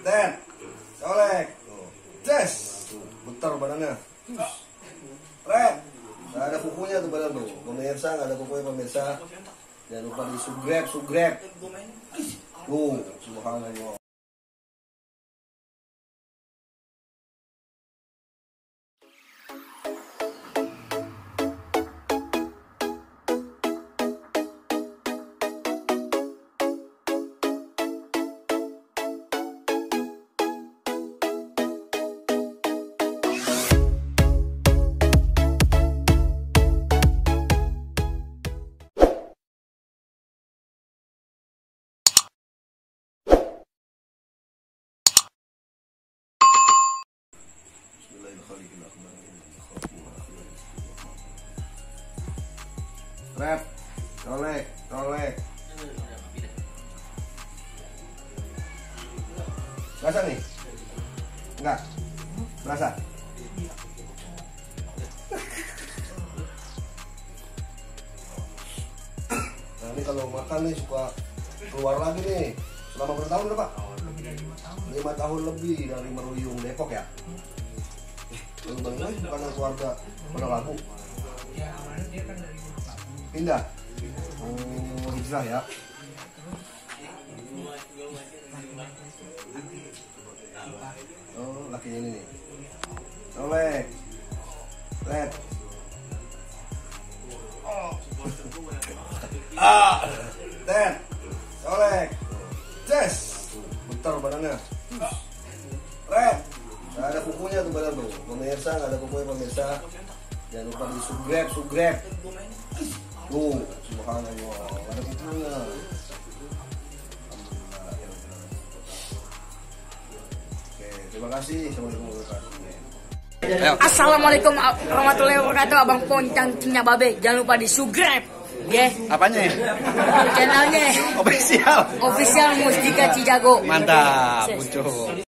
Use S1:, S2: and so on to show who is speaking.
S1: Ten, colek, ces, bentar badannya. Red, nggak ada kukunya tuh badan tuh. Pemirsa nggak ada kukunya pemirsa. Jangan lupa di subscribe. Subhanallah. Red, colek. Berasa nih? Enggak? Berasa? Nah ini kalau makan nih suka keluar lagi nih. Selama berapa tahun udah Pak? 5 tahun lebih dari Meruyung Depok ya? Lalu bagaimana bukan keluarga pada lagu?
S2: Ya awalnya dia kan dari Labu.
S1: Pindah? Oh, hijrah ya? Oh, lakinya ini nih. Colek. Red. Ten. Colek. Ces. Bentar badannya. Red. Nggak ada kukunya tuh badan tuh. Pemirsa nggak ada kukunya pemirsa. Jangan lupa di subscribe. Subhanallah. Nggak ada kukunya. Oke, terima kasih.
S3: Assalamualaikum warahmatullahi wabarakatuh. Abang Poncang Cinya Babe. Jangan lupa di subscribe. Ya.
S4: Apanya?
S3: Channelnya
S4: Official
S3: Mustika Cijago.
S4: Mantap, muncul.